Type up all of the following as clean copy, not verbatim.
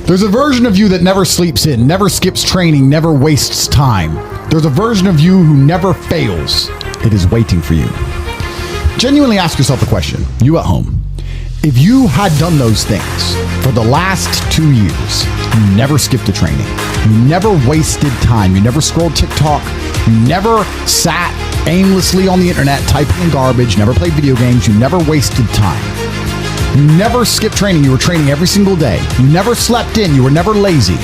There's a version of you that never sleeps in, never skips training, never wastes time. There's a version of you who never fails. It is waiting for you. Genuinely ask yourself a question, you at home. If you had done those things for the last 2 years, you never skipped a training, you never wasted time, you never scrolled TikTok, you never sat aimlessly on the internet typing in garbage, never played video games, you never wasted time. You never skipped training, you were training every single day. You never slept in, you were never lazy.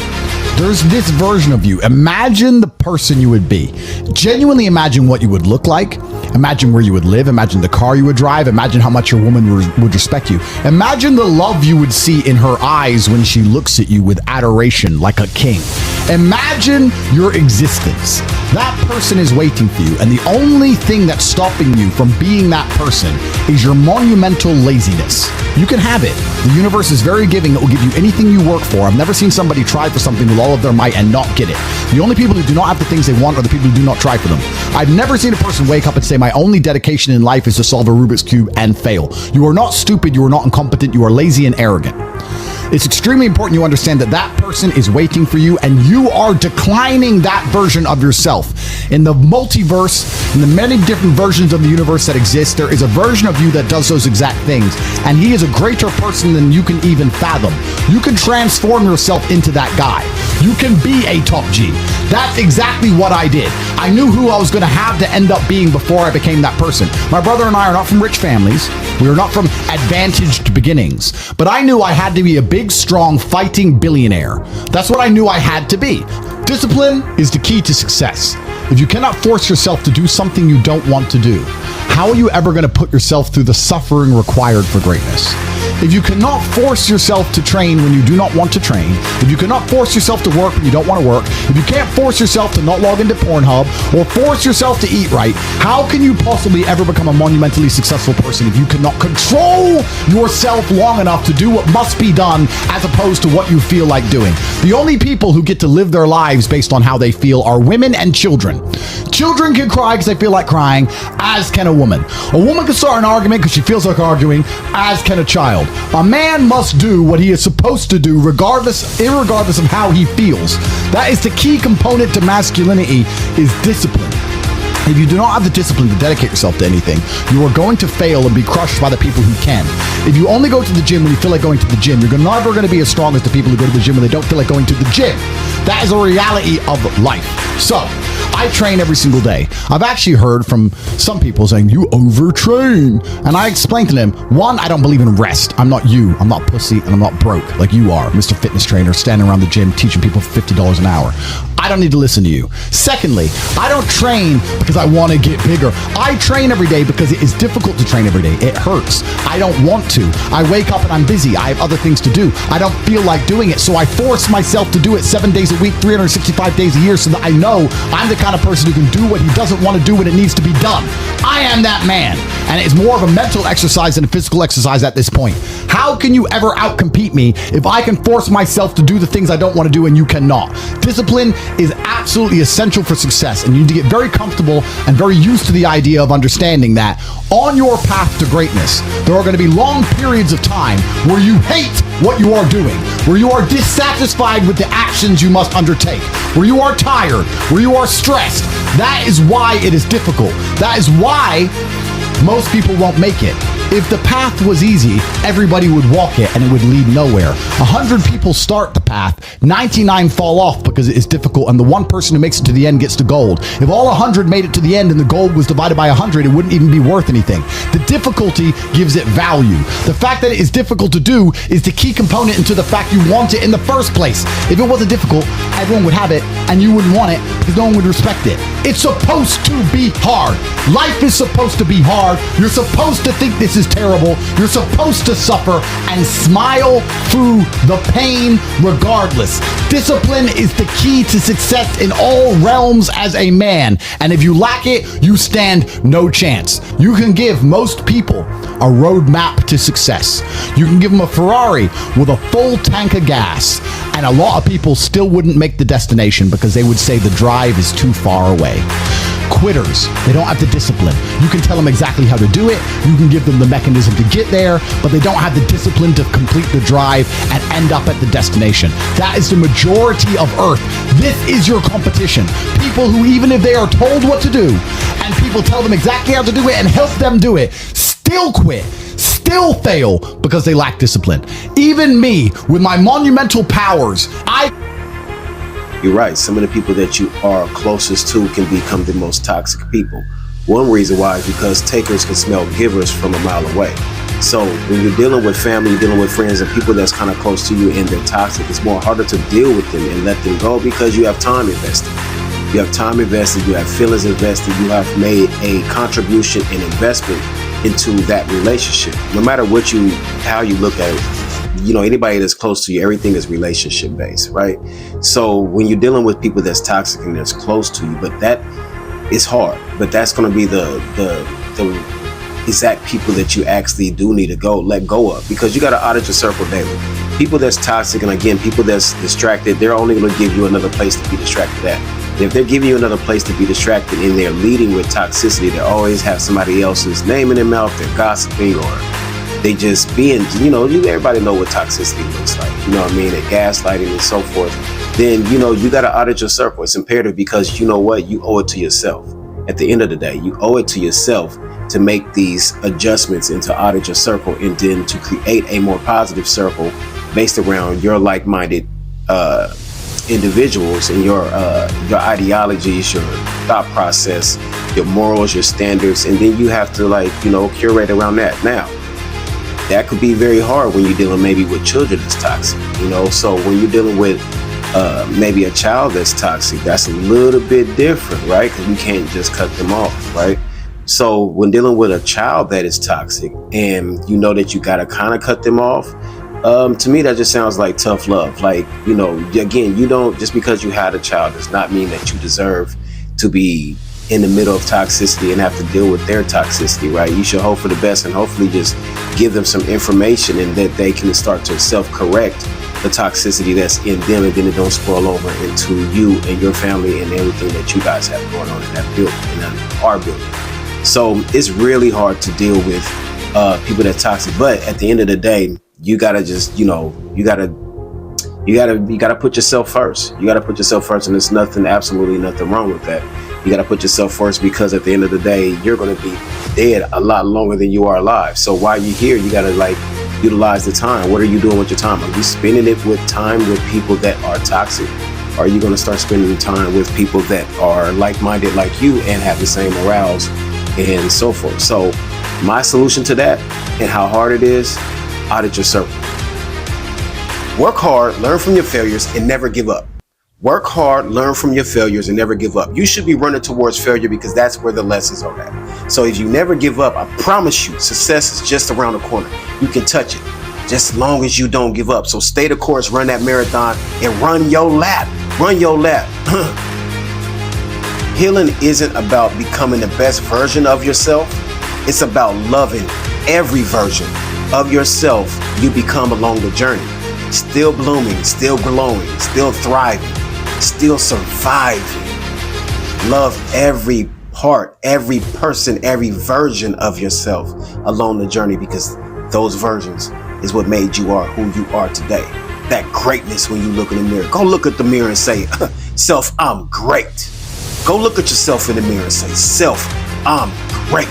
There's this version of you. Imagine the person you would be. Genuinely imagine what you would look like. Imagine where you would live. Imagine the car you would drive. Imagine how much your woman would respect you. Imagine the love you would see in her eyes when she looks at you with adoration like a king. Imagine your existence. That person is waiting for you, and the only thing that's stopping you from being that person is your monumental laziness. You can have it. The universe is very giving. It will give you anything you work for. I've never seen somebody try for something with all of their might and not get it. The only people who do not have the things they want are the people who do not try for them. I've never seen a person wake up and say, my only dedication in life is to solve a Rubik's Cube and fail. You are not stupid. You are not incompetent. You are lazy and arrogant. It's extremely important you understand that that person is waiting for you, and you are declining that version of yourself. In the multiverse, in the many different versions of the universe that exist, there is a version of you that does those exact things, and he is a greater person than you can even fathom. You can transform yourself into that guy. You can be a top G. That's exactly what I did. I knew who I was going to have to end up being before I became that person. My brother and I are not from rich families. We are not from advantaged beginnings. But I knew I had to be a big, strong, fighting billionaire. That's what I knew I had to be. Discipline is the key to success. If you cannot force yourself to do something you don't want to do, how are you ever going to put yourself through the suffering required for greatness? If you cannot force yourself to train when you do not want to train, if you cannot force yourself to work when you don't want to work, if you can't force yourself to not log into Pornhub or force yourself to eat right, how can you possibly ever become a monumentally successful person if you cannot control yourself long enough to do what must be done as opposed to what you feel like doing? The only people who get to live their lives based on how they feel are women and children. Children can cry because they feel like crying, as can a woman. A woman can start an argument because she feels like arguing, as can a child. A man must do what he is supposed to do irregardless of how he feels. That is the key component to masculinity, is discipline. If you do not have the discipline to dedicate yourself to anything, you are going to fail and be crushed by the people who can. If you only go to the gym when you feel like going to the gym, you're never going to be as strong as the people who go to the gym when they don't feel like going to the gym. That is a reality of life. So, I train every single day. I've actually heard from some people saying, you overtrain. And I explained to them, one, I don't believe in rest. I'm not you. I'm not pussy, and I'm not broke like you are, Mr. Fitness Trainer, standing around the gym teaching people for $50 an hour. I don't need to listen to you. Secondly, I don't train because I want to get bigger. I train every day because it is difficult to train every day. It hurts. I don't want to. I wake up and I'm busy. I have other things to do. I don't feel like doing it, so I force myself to do it 7 days a week, 365 days a year, so that I know I'm the kind of person who can do what he doesn't want to do when it needs to be done. I am that man. And it's more of a mental exercise than a physical exercise at this point. How can you ever outcompete me if I can force myself to do the things I don't want to do and you cannot? Discipline is absolutely essential for success, and you need to get very comfortable and very used to the idea of understanding that on your path to greatness, there are going to be long periods of time where you hate what you are doing, where you are dissatisfied with the actions you must undertake, where you are tired, where you are stressed. That is why it is difficult. That is why most people won't make it. If the path was easy, everybody would walk it and it would lead nowhere. 100 people start the path, 99 fall off because it is difficult, and the one person who makes it to the end gets the gold. If all 100 made it to the end and the gold was divided by 100, it wouldn't even be worth anything. The difficulty gives it value. The fact that it is difficult to do is the key component into the fact you want it in the first place. If it wasn't difficult, everyone would have it and you wouldn't want it because no one would respect it. It's supposed to be hard. Life is supposed to be hard. You're supposed to think this is terrible. You're supposed to suffer and smile through the pain regardless. Discipline is the key to success in all realms as a man. And if you lack it, you stand no chance. You can give most people a roadmap to success. You can give them a Ferrari with a full tank of gas, and a lot of people still wouldn't make the destination because they would say the drive is too far away. quitters. They don't have the discipline. You can tell them exactly how to do it. You can give them the mechanism to get there, but they don't have the discipline to complete the drive and end up at the destination. That is the majority of Earth. This is your competition. People who, even if they are told what to do and people tell them exactly how to do it and help them do it, still quit, still fail because they lack discipline. Even me, with my monumental powers, You're right. Some of the people that you are closest to can become the most toxic people. One reason why is because takers can smell givers from a mile away. So when you're dealing with family, you're dealing with friends and people that's kind of close to you and they're toxic, it's more harder to deal with them and let them go because you have time invested. You have time invested, you have feelings invested, you have made a contribution and investment into that relationship. No matter how you look at it, anybody that's close to you, everything is relationship based, right? So when you're dealing with people that's toxic and that's close to you, but that is hard, but that's going to be the exact people that you actually do need to let go of, because you got to audit your circle daily. People that's toxic, and again, people that's distracted, they're only going to give you another place to be distracted at. And if they're giving you another place to be distracted and they're leading with toxicity, they always have somebody else's name in their mouth, they're gossiping, or they just being, everybody know what toxicity looks like, and gaslighting and so forth. Then, you got to audit your circle. It's imperative because you know what? You owe it to yourself. At the end of the day, you owe it to yourself to make these adjustments and to audit your circle and then to create a more positive circle based around your like-minded individuals and your ideologies, your thought process, your morals, your standards, and then you have to curate around that. Now, that could be very hard when you're dealing maybe with children that's toxic, so when you're dealing with maybe a child that's toxic, that's a little bit different, right? Because you can't just cut them off, right? So when dealing with a child that is toxic and you know that you got to kind of cut them off, to me, that just sounds like tough love. Again, you don't, just because you had a child does not mean that you deserve to be in the middle of toxicity and have to deal with their toxicity, right? You should hope for the best and hopefully just give them some information and that they can start to self-correct the toxicity that's in them, and then it don't spoil over into you and your family and everything that you guys have going on in that building, in our building. So it's really hard to deal with people that's toxic, but at the end of the day, you gotta just, you gotta put yourself first. You gotta put yourself first, and there's absolutely nothing wrong with that. You gotta put yourself first because at the end of the day, you're gonna be dead a lot longer than you are alive. So while you're here, you gotta utilize the time. What are you doing with your time? Are you spending it with time with people that are toxic? Are you gonna start spending time with people that are like-minded like you and have the same morals and so forth? So my solution to that and how hard it is, audit your circle. Work hard, learn from your failures, and never give up. Work hard, learn from your failures, and never give up. You should be running towards failure because that's where the lessons are at. So if you never give up, I promise you, success is just around the corner. You can touch it, just as long as you don't give up. So stay the course, run that marathon, and run your lap. Run your lap. Healing isn't about becoming the best version of yourself. It's about loving every version of yourself you become along the journey. Still blooming, still glowing, still thriving, still surviving. Love every part, every person, every version of yourself along the journey, because those versions is what made you are who you are today. That greatness when you look in the mirror. Go look at the mirror and say, self, I'm great. Go look at yourself in the mirror and say, self, I'm great.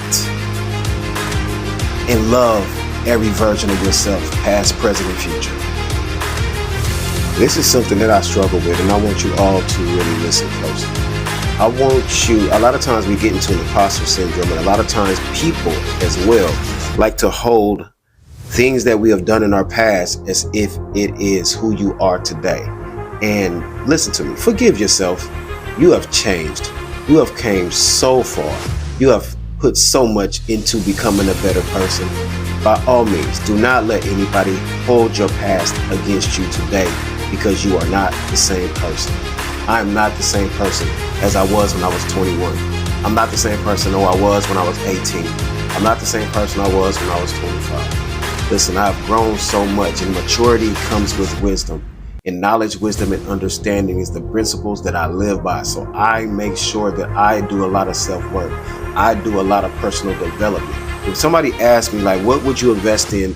And love every version of yourself, past, present, and future. This is something that I struggle with, and I want you all to really listen closely. I want you, a lot of times we get into an imposter syndrome, and a lot of times people as well like to hold things that we have done in our past as if it is who you are today. And listen to me, forgive yourself. You have changed. You have came so far. You have put so much into becoming a better person. By all means, do not let anybody hold your past against you today, because you are not the same person. I am not the same person as I was when I was 21. I'm not the same person who I was when I was 18. I'm not the same person I was when I was 25. Listen, I've grown so much, and maturity comes with wisdom. And knowledge, wisdom, and understanding is the principles that I live by. So I make sure that I do a lot of self-work. I do a lot of personal development. If somebody asks me, like, what would you invest in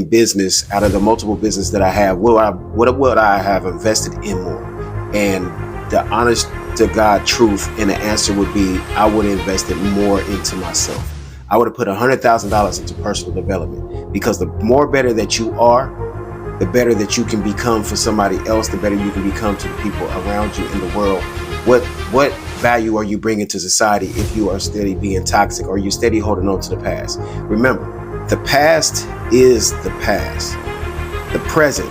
business out of the multiple business that I have, what would I have invested in more? And the honest to God truth and the answer would be, I would have invested more into myself. I would have put $100,000 into personal development, because the more better that you are, the better that you can become for somebody else, the better you can become to the people around you in the world. What value are you bringing to society if you are steady being toxic, or you're steady holding on to the past? Remember, the past is the past. The present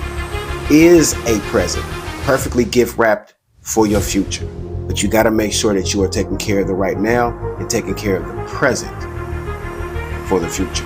is a present, perfectly gift wrapped for your future. But you got to make sure that you are taking care of the right now and taking care of the present for the future.